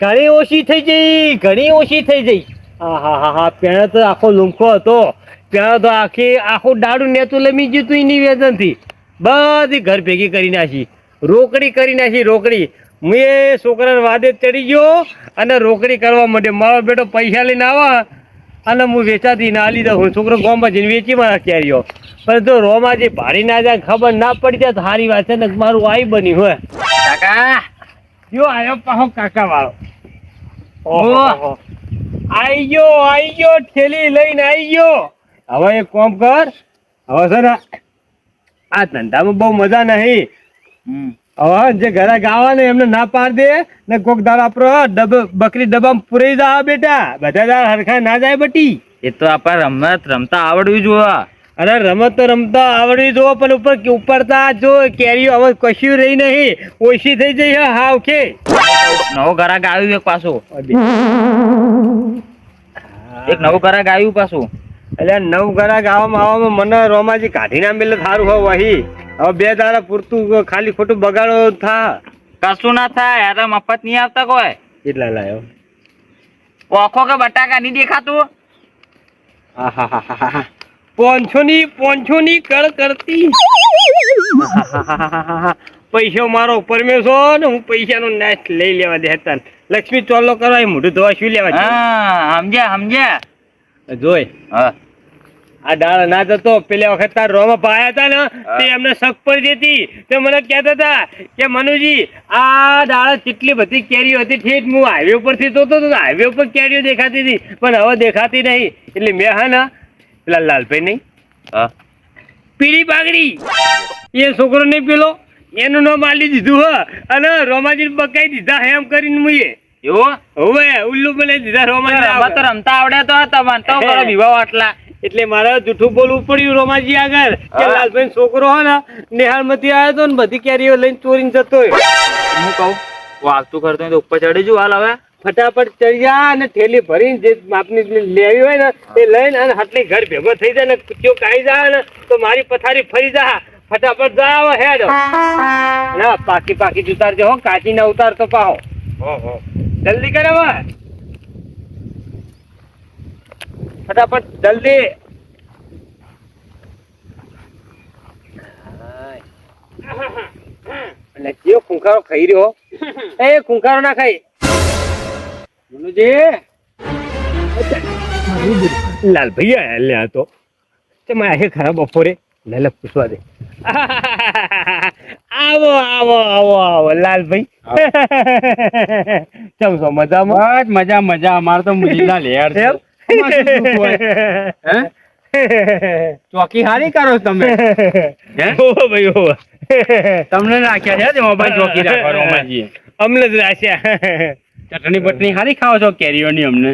ઘણી ઓછી થઈ જઈ, ઘણી ઓછી થઈ જઈ. હા પેલા તો આખો લુંખો હતો. પેલા તો આખું દાડું નેતું લમી ગયું તું નિવેદન થી બધી ઘર ભેગી કરી નાખી, રોકડી કરી નાખી. રોકડી હું એ છોકરાને વાદે ચડી ગયો અને રોકડી કરવા માટે મારો બેટો પૈસા લઈને આવા અને હું વેચાતી ના લીધા. હું છોકરો ગામમાં જઈને વેચી મારા કેરીઓ. પણ જો રોમાજી ભારી ના જાય, ખબર ના પડી જાય તો સારી વાત છે ને. મારું આઈ બન્યું હોય કાકા. જો આવ્યો પાહો કાકા વાળો. ઓહો આઈ ગયો ઠેલી લઈને આઈ ગયો. હવે એક કામ કર, હવે છે ને આ ધંધામાં બહુ મજા નહીં. હવે જે ઘરે ગાવા ને એમને ના પાડ દે ને કોક દાળ આપણો બકરી ડબ્બામાં પૂરી જા બેટા. બધા દાળ હરખા ના જાય બટી. એ તો આપણે રમત રમતા આવડવી જોઈએ. અરે રમત તો રમતા આવડવી જો, પણ ઉપરતા જો કેરીઓ હવે કશું રહી નહીં, ઓછી થઈ જઈ. હાવ કે નવો ઘરાક આવ્યું એક પાછું, એક નવું ઘરાક આવ્યું પાછું. એટલે નવ ઘરાક આવવામાં મને રોમાજી કાઢી ના મેલે સારું હોય વહી. હવે 2 દાડા પૂરતું ખાલી ખોટું બગાડો થા. કશું ના થાય, યાર મફત નહીં આવતા કોઈ. કેટલા લાયો? ઓખો કે બટાકા નહીં દેખાતું. પોંછો ની કળ કરતી. પૈસો મારો પરમેશો ને હું પૈસાનો નાશ લઈ લેવા દેતા. લક્ષ્મી ચોલ્લો કરવા મોઢું ધોવા શું લેવા? હા સમજ્યા. જોઈ આ દાળ ના જતો પેલા વખત તાર રોમાં પાયા હતા ને તે એમને શક પડી દેતી. તે મને કહેતા હતા કે મનુજી આ દાળ કેટલી બધી કેરીઓ હતી. ઠેઠ હું હાઈવે ઉપરથી જોતો હતો, હાઈવે ઉપર કેરીઓ દેખાતી હતી પણ હવે દેખાતી નહીં. એટલે મેં હા ના પેલા લાલભાઈ નહીં પીળી પાઘડી એ છોકરો નહીં પેલો એનું નામ આલી દીધું હ અને રોમાજી બકાઈ દીધા એમ કરીને મુએ એવું હવે ઉલ્લુ બનાવી દીધા. રોમાજી તો રમતા આવડે તો તમને તો કરો વિવાહ આટલા. એટલે મારે જૂઠું બોલવું પડ્યું રોમાજી આગળ કે લાલભાઈ છોકરો હો ને નિહાળ માંથી આવ્યો તો ને બધી કેરીઓ લઈને ચોરીને જતો. હું કહું વાગતું કરતો તો ઉપર ચડી જુ. હાલ હવે ફટાફટ ચડી જા અને થેલી ભરીને જે માપની લેવી હોય ને એ લઈને અને આટલી ઘર ભેગો થઈ જાય ને કુચો કાઢી જાય ને તો મારી પથારી ફરી જા. ફટાફટ જાવ હેડ ના પાકી ઉતારજો હો, કાચી ના ઉતારતો પાહો. જલ્દી કરે ફટાફટ જલ્દી. એટલે કેવો ખૂંખારો ખાઈ રહ્યો. એ ખૂંખારો ના ખાઈ લાલભાઈ આયા તો તમે આ ખરા બપોરે લે પૂછવા દે. આવો લાલભાઈ. કેમ છો? મજામાં? મજા. અમારે તો મુજીલા લેર છે. ચોકી હારી કરો તમે. તમને રાખ્યા છે મોબાઈલ ચોકી રાખવાનો. અમને જ રાખ્યા. ચટણી બટણી હારી ખાઓ છો કેરીઓની અમને?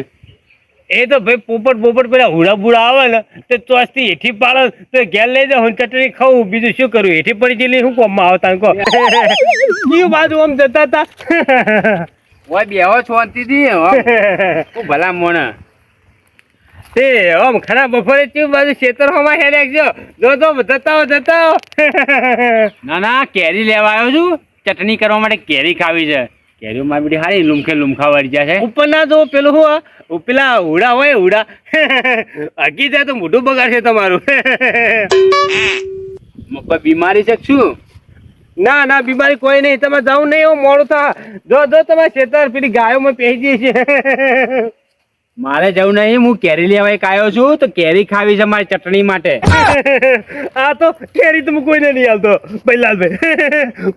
એ તો ભાઈ પોપટ પેલા હુડા બુડા આવે ને તો ચોસથી હેઠી પાડે તો ઘેર લઈ જાઉં ચટણી ખાવું. બીજું શું કરું? હેઠી પડી ગયેલી શું કોમમાં આવતા કહો? કયું બાજુ આમ જતા હતા? બેહો છોડતી ભલા મોણા તે આમ ખરા બપોરે ચેવું બાજુ ખેતરમાં હે રાખજો. જો તો જતા ના કેરી લેવા આવ્યો છું. ચટણી કરવા માટે કેરી ખાવી છે. કેરીઓ માં બધી હારી લુમખા વાળી જાય છે. ઉપર ના જો પેલું હું પેલા હુડા હોય હુડા હગી જાય તો મોઢું બગાડશે તમારું. બીમારી છે શું? ના બીમારી કોઈ નહીં. તમે જાવ નહીં એવું મોડું થા. જો તમારે ખેતર પેલી ગાયોમાં પહેરી છે. મારે જવું નહીં. હું કેરી લેવા એક આવ્યો છું તો કેરી ખાવી છે મારી ચટણી માટે. આ તો કેરી તો કોઈને નહીં આવતો ભાઈ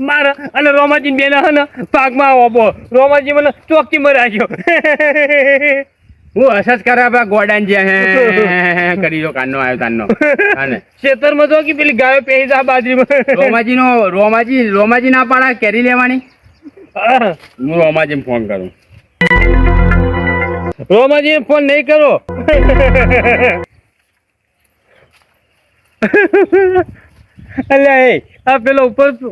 મારા અને રોમાજી બેન હે ને પાકમાં આવો. રોમાજી મને ચોકી માં રાખ્યો. હું હસસ કરા ગોડાન જે કરી દો કાનનો આવ્યો તાનનો. ખેતરમાં જો કે પેલી ગાયો પહેરી જા બાજરીમાં. રોમાજી ના પાડા કેરી લેવાની. હું રોમાજી ફોન કરું. રોમાજી ફોન નહીં કરો. અલ્યા આ પેલો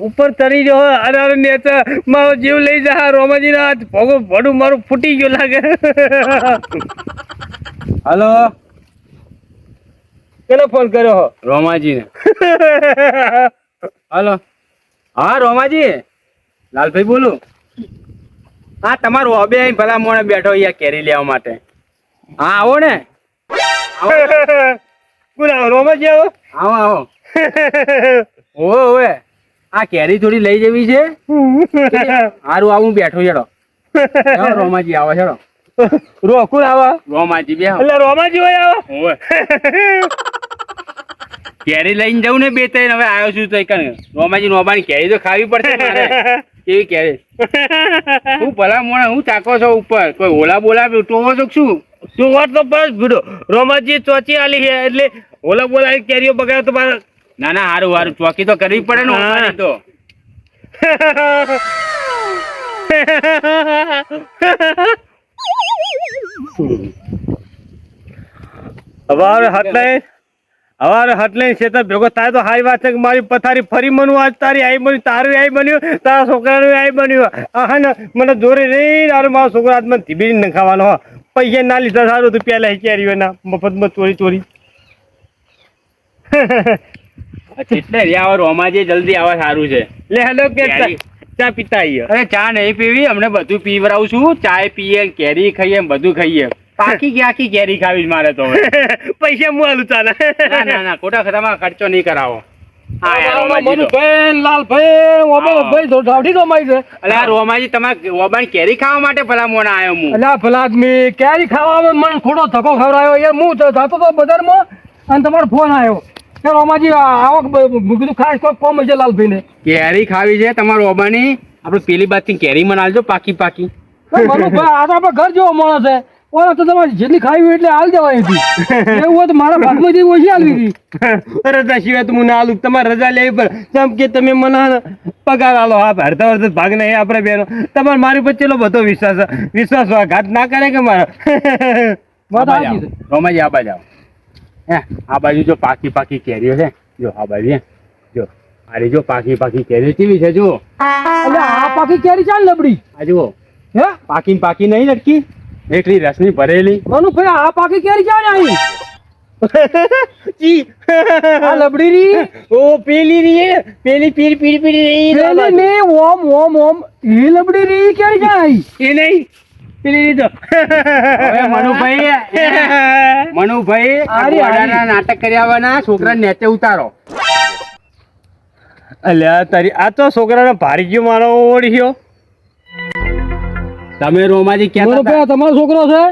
ઉપર ચડી ગયો અરે નેતા મારો જીવ લઈ જા. રોમાજી ના ભડું મારું ફૂટી ગયો લાગે. હલો પેલો ફોન કર્યો રોમાજી ને. હલો હા રોમાજી લાલભાઈ બોલું. હા તમારું હોબે અહીં ભલા મોણે બેઠો અહીંયા કેરી લેવા માટે. હા આવો ને, બોલ આવો રોમાજી આવો. આવો આવો. ઓવે ઓવે, આ કેરી થોડી લઈ જવી છે. હારું આવું બેઠો છેડો. રોમાજી આવો છેડો. કોણ આવા? રોમાજી બે એટલે રોમાજી હોય આવા. ઓવે કેરી લઈને જવું ને બે ત્રણ. હવે આવ્યો છું તો રોમાજી નોબાની કેરી તો ખાવી પડશે મારે. કેવી કેરી? હું ભલા મોણા હું ચાકો છો ઉપર કોઈ ઓલા બોલા ટોવો છો શું? તું વાત તો બસ ભીડો. રોમાજી ચોચી આલી છે એટલે ઓલા બોલા કેરીઓ બગાડે તો મારે. ના ના હારું હારું ચોકી તો કરવી પડે ને ઓલાની તો. હવારે હાથ લઈને શેતર ભેગો થાય તો હારી વાત છે કે મારી પથારી ફરી મનું આજ તારી આઈ બન્યું, તારું આઈ બન્યું, તારા છોકરાનું આઈ બન્યું. હા ને મને જોરે નહીં અરે મારો છોકરો આજ મને ધીબી ન ખાવાનો. હો પૈસા ના લીધા સારું તું પેલા કેરીઓ ના મફતમાં ચોરી. એટલે આવો રોમાજી જલ્દી આવા સારું છે. લે હેલો કે કેરી. ચા પીતા આવીએ. અરે ચા નહીં પીવી, અમને બધું પીવરાવું છું. ચાય પીએ, કેરી ખાઈએ, બધું ખાઈએ. પાકી કે આખી કેરી ખાવી જ મારે તો હવે. પૈસા હું આલું ચાલે. ના ના ના ખોટા ખર્ચામાં ખર્ચો નહીં કરાવો. હા યાર રોમાજી તો. અલે આ રોમાજી તમારે ઓબાની કેરી ખાવા માટે ભલા મોણા આવ્યો હું. અલ્યા ભલા આદમી કેરી ખાવા મને થોડો ધક્કો ખવડાયો યાર. હું જતો તો બજારમાં અને તમારો ફોન આવ્યો કે રોમાજી આવક કીધું ખાસ કોઈ કોમ છે લાલભાઈ ને. કેરી ખાવી છે તમારે ઓબાની. આપણે પેલી બાજથી કેરી મને આલજો પાકી પાકી. મનુભાઈ આ તો આપણે ઘર જેવો માણસ છે. ઓલા તો તમારે જેટલી ખાવી હોય એટલે હાલ જવાય હતી. એવું હોય તો મારા ભાગમાં જેવી ઓછી હાલવી હતી. રજા સિવાય તો હું ના આલું. તમારે રજા લેવી પડે જેમ કે તમે મને પગાર આલો. હા હડતા હડતા ભાગ નહીં આપણે બેનો. તમારે મારી પર ચેલો બધો વિશ્વાસ ઘાત ના કરે કે મારો. રોમાજી આ બાજુ આવો. હે આ બાજુ જો પાકી પાકી કેરીઓ છે. જો આ બાજુ જો અરે જો પાકી પાકી કેરીઓ કેવી છે જો. એટલે આ પાકી કેરી ચાલ લબડી. આ જુઓ હે પાકી પાકી નહીં લટકી એટલી રસની ભરેલી. મનુભાઈ આ પાકી કેરી ચાલ આવી. આ લબડી રી ઓ પેલી રી પેલી પીળી પેલી ને ઓમ એ લબડી રી કેરી ચાલ આવી. એ નહીં પેલી રી તો હવે મનુભાઈ આ ગોડાના નાટક કર્યાવાના છોકરા નેચે ઉતારો. અલ્યા તારી આ તો છોકરાનો ભારી ગયો મારો ઓળખ્યો. તમે રોમાજી ક્યાં મનુભાઈ તમારો છોકરો છે?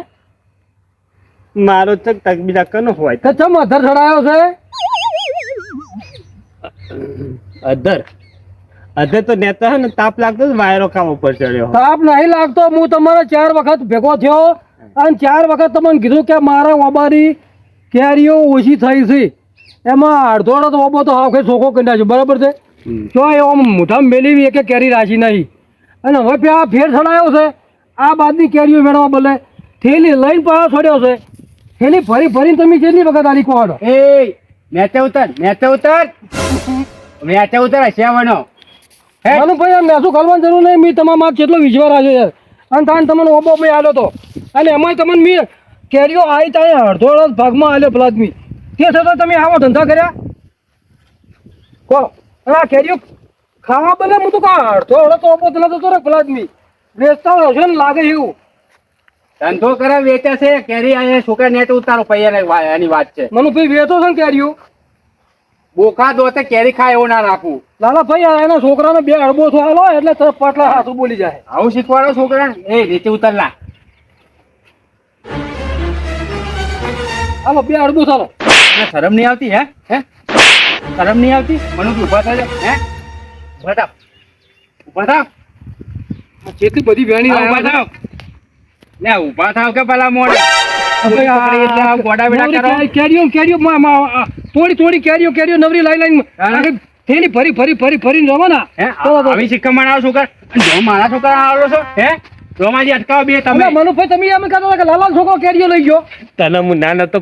મારો ચક તકબીલા કનો હોય તો ચમ અધર ચડાયો છે? અધર તો નેતા હે ને તાપ લાગતો વાયરો કામ ઉપર ચડ્યો. તાપ નહીં લાગતો. હું તમારે 4 વખત ભેગો થયો અને 4 વખત તમને કીધું કે મારા ઓબાની કેરીઓ ઓછી થઈ છે. એમાં અડધો અડધો ઓબો તો આખે ચોખ્ખો કરી નાખ્યો. બરાબર છે? જો એ આમ મોઢામાં મેલી એક કેરી રાશી નહીં. અને હવે આ ફેર ચડાયો છે. આ બાદની કેરીઓ મેળવવા બદલે થેલી લઈને પાછો છોડ્યો છે. થેલી ફરીને તમે કેટલી વખત આલી કોડો? એ નેચે ઉતર શ્યાવનો. મનુભાઈ આ મેસું કરવાની જરૂર નહીં. મેં તમારા માં કેટલો વિશ્વાસ રાખ્યો યાર. અને તાને તમને ઓબો મેં આલ્યો હતો. અને એમાંય તમને મેં કેરીઓ આવી તારે અડધો અડધ ભાગમાં આલ્યો પ્લાઝમી. તે છતાં તમે આવો ધંધા કર્યા કહો. અને આ કેરીઓ ખાવા બદલે હું તો અડધો અડધ ઓબો તો નતો રે પ્લાઝમી. વેચતા હશે ને લાગે એવું. ધંધો કરે વેચે છે કેરી. આ છોકરા નેટ ઉતારો પૈયા એની વાત છે. મનુભાઈ વેચો છે ને કેરીઓ. બોખા દોતે કેરી ખાય એવું ના રાખવું. લાલાભાઈ એના છોકરાને 2 અડબો થો હાલો એટલે તરત પાટલા હાથું બોલી જાય. આવું શીખવાડો છોકરા. એ નીચે ઉતરલા. હાલો 2 અડબો ચાલો. શરમ નહીં આવતી? હે શરમ નહીં આવતી? મને ઉભા થાય હે ઉભા થાવ. જેટલી બધી વેણી ઉભા થાવ લે ઉભા થાવ કે પેલા મોડ કેરીઓ થોડી કેરીઓ નવરી લાઈ થેલી ફરી જવાના. આવી શિક્ષણ આવો છોકરા. જો મારા છોકરા આવો છો હે રોમાજી અટકાવો બે તમે. મનુભાઈ તમે એમ કહેતા કે લાલા છોકરો કેરીઓ લઈ ગયો. તને હું ના નતો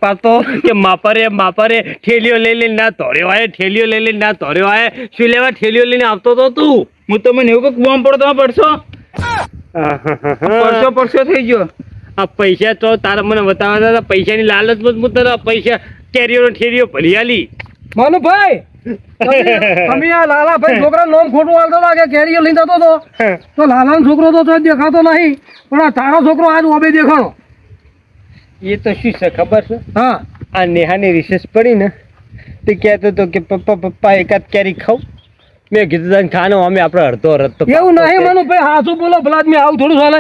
પાતો કે માપરે ઠેલીઓ લઈ ના ધોર્યો આય શું લેવા ઠેલીઓ લઈને આવતો તો તું. હું તો મને એવું કે બોમ્બ પડતો પડશો થઈ ગયો. આ પૈસા તો તારા મને બતાવવા પૈસાની લાલચમાં હું તને પૈસા કેરીઓ ઠેલીઓ ભરી આલી. માનુભાઈ તમે આ લાલાભાઈ છોકરા નામ ખોટું હાલતો લાગે કેરીઓ લઈને જતો હતો તો લાલાનો છોકરો તો તોય દેખાતો નહીં પણ આ તારો છોકરો આજ ઓબે દેખાણો. એ તો શું છે ખબર છે? હા આ નેહાની રિસેસ પડી ને તે કહેતો હતો કે પપ્પા એકાદ કેરી ખાઉં. મેં કીધું તને ખાનો અમે આપણે અડધો અડધો એવું નહીં માનુભાઈ હાચું બોલો ભલા આદમી આવું થોડું ચાલે.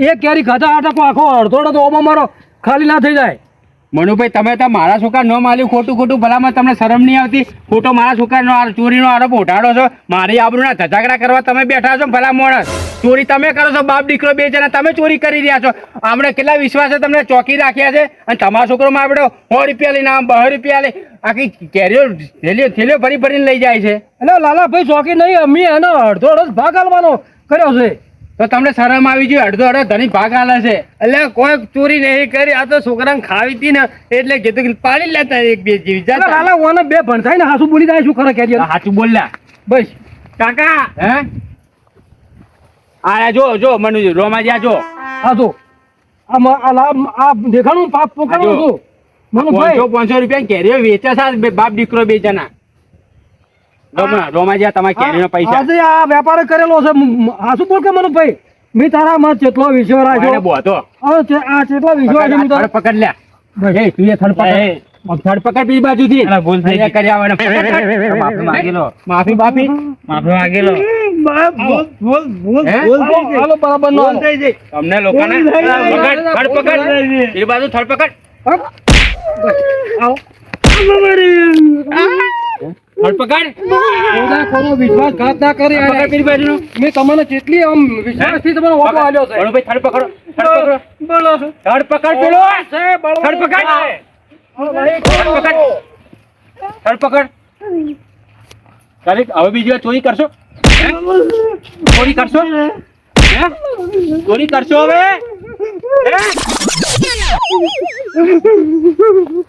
એક કેરી ખાતા આટા આખો અડધો અડધો ઓબો મારો ખાલી ના થઈ જાય. મનુભાઈ તમે તો મારા છોકરા ન માલ્યું ખોટું ખોટું ભલામાં તમને શરમ નહીં આવતી? ખોટો મારા છોકરાનો ચોરીનો આરોપ ઉઠાડો છો, મારી આબરૂના ધજાગરા કરવા તમે બેઠા છો. ભલા માણસ, ચોરી તમે કરો છો, બાપ દીકરો બે જણા તમે ચોરી કરી રહ્યા છો. આમણે કેટલા વિશ્વાસે તમને ચોકી રાખ્યા છે અને તમારો છોકરો માં આપણે 100 રૂપિયા લઈને આમ 200 રૂપિયા લઈ આખી કેરીઓ થેલીઓ ભરી ભરીને લઈ જાય છે. એટલે લાલાભાઈ ચોકી નહીં, અમે એનો અડધો અડધો ભાગ આલવાનો કર્યો છે. તો તમને શરમ આવી જોઈએ? અડધો અડધો ધણી ભાગ આલે છે. એટલે કોઈ ચોરી નહીં કરી, આ તો છોકરાને ખાવી હતી ને એટલે કીધું કે પાડી લેતા એક બે જેવી એટલે લાલા ઓને બે ભણતાય ને હાસુ બોલી જાય શું ખરે કેરી સાચું બોલ્યા બસ. કાકા. હે આ જો જો મનુ રોમાજી આ જો હા તો આ દેખાણું પાપ પકડું છું મનુભાઈ. 500 રૂપિયા કેરીઓ વેચે છે બાપ દીકરો બે જણા. રોમાજી આ તમારા કેરીનો પૈસા આજે આ વેપાર કરેલો છે. હાસુ બોલ કે મનુભાઈ, મેં તારા માં કેટલો વિશ્વાસ રાખ્યો. બોતો હવે આ કેટલો વિશ્વાસ છે થડ પકડ લ્યા. એ તું એ થડ પકડ, થડ પકડ બીજી બાજુથી. ભૂલ થઈ ગઈ કરી આવવાને. માફી માંગી લો. માફી માંગી લો. હાલો બરાબર નો હાલો. તમને લોકોને થડ પકડ બીજી બાજુ થડ પકડ. આવો થડ પકડ. ખોદા ખોદો વિશ્વાસઘાત ના કરી. પકડ બીજી બાજુનો. મેં તમને કેટલી આમ વિશ્વાસથી તમને ઓપો આલ્યો છે. ભાઈ થડ પકડો. બોલો થડ પકડ પેલો. થડ પકડ. થડ પકડ. તારે હવે બીજી વાર ચોરી કરશો? ચોરી કરશો? હે ચોરી કરશો હવે?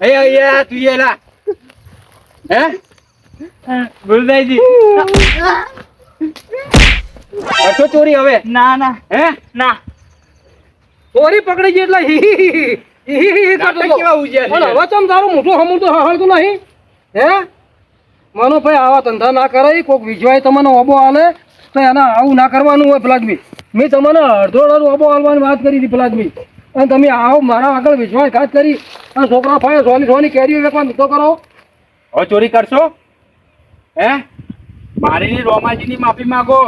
હે એ તું એલા હે ગુલદાઈજી કરશો ચોરી હવે? ના ના હે ના ચોરી પકડી ગઈ એટલે નાટક કેવા ઉજ્યા છે? પણ હવે ચમ તારું મોટું હમું તો હળતું નહીં. હે મનોભાઈ આવા ધંધા ના કરાય. કોઈક વિજવાય તમને ઓબો હાલે તો એના આવું ના કરવાનું હોય. ફલાદમી મેં તમને અડધો અડધો ઓબો હાલવાની વાત કરી હતી ફલાદમી, અને તમે આવો મારા આગળ વિશ્વાસઘાત કરી અને છોકરા ફાય સોની કેરીઓ વેચવા ધંધો કરો. હવે ચોરી કરશો? હે મારી રોમાજીની માફી માંગો.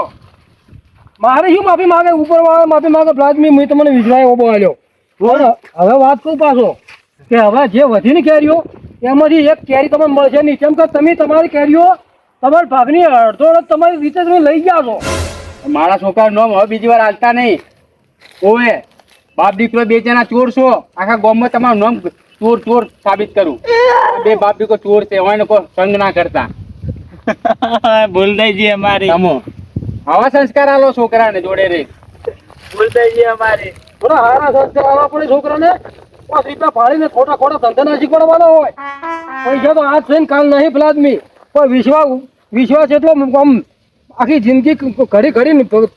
મારે શું માફી માંગે? ઉપર વાળા માફી માંગે. ફલાદમી મેં તમને વિજવાય ઓબો હાલ્યો. પણ હવે વાત કહું પાછો કે હવે જે વધીને કેરીઓ એમાંથી એક કેરી તમને મળશે નહીં. કેમ કે તમે તમારી કેરીઓ તમારા ભાગની અડધો અડધ તમારી રીતે તમે લઈ ગયા છો. મારા છોકરાનું નામ હવે બીજી વાર હાલતા નહીં. ઓવે બાપ દીકરો બે જણા ચોર છો. આખા ગામમાં તમારું નામ ચોર ચોર સાબિત કરું. બે બાપ દીકરો ચોર છે, હોય કોઈ સંગ ના કરતા. બોલદાઈજી અમારી તમો આવા સંસ્કાર આલો છોકરાને જોડે રે. બોલદાઈજી અમારી થોડા હારા સંસ્કાર આવવા પડે છોકરાને. 5 રૂપિયા ફાળીને ખોટા ખોટા ધંધા ના શીખવાડવાનો હોય. પૈસા તો આજ થઈને કાલ નહીં. ફલાદમી કોઈ વિશ્વાસ એટલો આમ આખી જિંદગી ઘડી ઘડી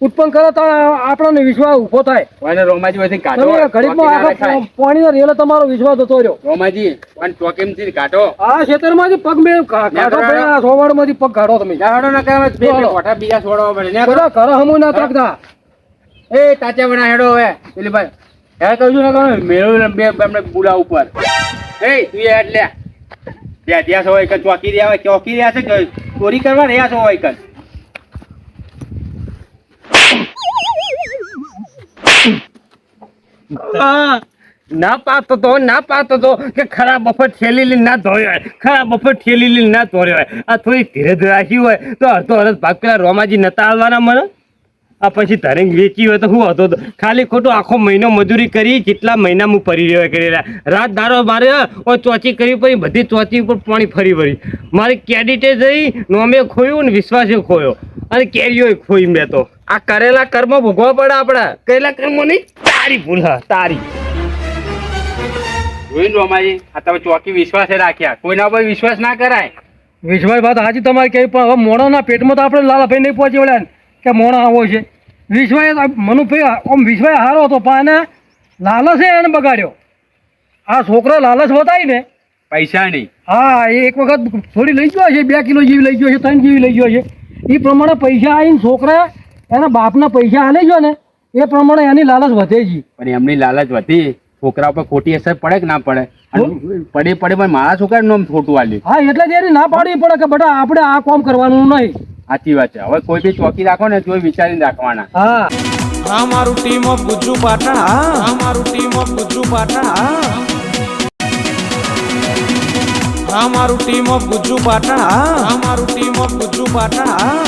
ઉત્પન્ન કરે તો આપણને વિશ્વાસ ઉભો થાય. ઓને રોમાજી વધી કાઢો. તમે ઘડીકમાં આખા પાણીનો રેલો તમારો વિશ્વાસ જતો રહ્યો. રોમાજી ઓન ચોકીમથી કાઢો. આ ખેતરમાંથી પગ મેં કાઢો. આ સોવાળમાંથી પગ કાઢો તમે. જાડો ના કરે બે બે કોઠા બીજા છોડવા પડે ને. બધા ઘર હમું ના તાકતા. એ તાચા બના હેડો હવે પેલી ભાઈ હે કહું છું ને મેળો બે એમને બુલા ઉપર. એ તું એ હેડ લે. ત્યાં ત્યાં છો એક ચોકી રહ્યા છે કે ચોરી કરવા રહ્યા છો એક. ના પાતો તો કે ખરાબ બફર ઠેલી લઈને ના ધોયો હોય, ખરાબ બફર ઠેલી લઈને ના ધોર્યો હોય. આ થોડી ધીરે ધીરે રાખી હોય તો અડધો અડધ ભાગ પેલા રોમાજી નતા આવવાના મને. આ પછી ધરેંગ વેચી હોય તો શું હતો? ખાલી ખોટું આખો મહિનો મજૂરી કરી. જેટલા મહિના હું ફરી રહ્યો કરેલા રાત દારો મારે ચોચી કરવી પડી. બધી ચોચી ઉપર પાણી ફરી વળી. મારી કેડિટે જઈ નોમે ખોયું ને વિશ્વાસે ખોયો અને કેરીઓ ખોઈ. મેં તો આ કરેલા કર્મ ભોગવા પડે આપડા. કરેલા કર્મો નહીં, તારી ભૂલ. હા તારી. જોઈને રોમાજી આ તમે ચોકી વિશ્વાસે રાખ્યા. કોઈના પર વિશ્વાસ ના કરાય. વિશ્વાસ વાત હાજી તમારી કઈ, પણ હવે મોણાના પેટમાં તો આપણે લાલાભાઈ નહીં પહોંચી વળ્યા ને કે મોણા આવો છે. વિશ્વાસ મનુભાઈ આમ વિશ્વાસ હારો હતો પણ એને લાલચ એને બગાડ્યો. આ છોકરો લાલચ બતાવીને પૈસા નહીં. હા એ એક વખત થોડી લઈ ગયો છે, 2 કિલો જેવી લઈ ગયો છે, 3 જેવી લઈ ગયો છે. એ પ્રમાણે પૈસા આવીને છોકરા એના બાપના પૈસા હાલે ગયો ને એ પ્રમાણે એની લાલચ વધે છે. પણ એમની લાલચ વધી, છોકરા ઉપર ખોટી અસર પડે કે ના પડે? અને પડે પણ મારા છોકરાનું નામ ખોટું આલ્યું. હા એટલે જ એની ના પાડવી પડે કે બેટા આપણે આ કામ કરવાનું નહીં. સાચી વાત છે. હવે કોઈ બી ચોકી રાખો ને તો વિચારીને રાખવાના. હા હા મારું ટીમ ઓફ ગુજ્જુ પાટણ, હા મારું ટીમ ઓફ ગુજ્જુ પાટણ, હા મારું ટીમ ઓફ ગુજ્જુ પાટણ, હા મારું ટીમ ઓફ ગુજ્જુ પાટણ, હા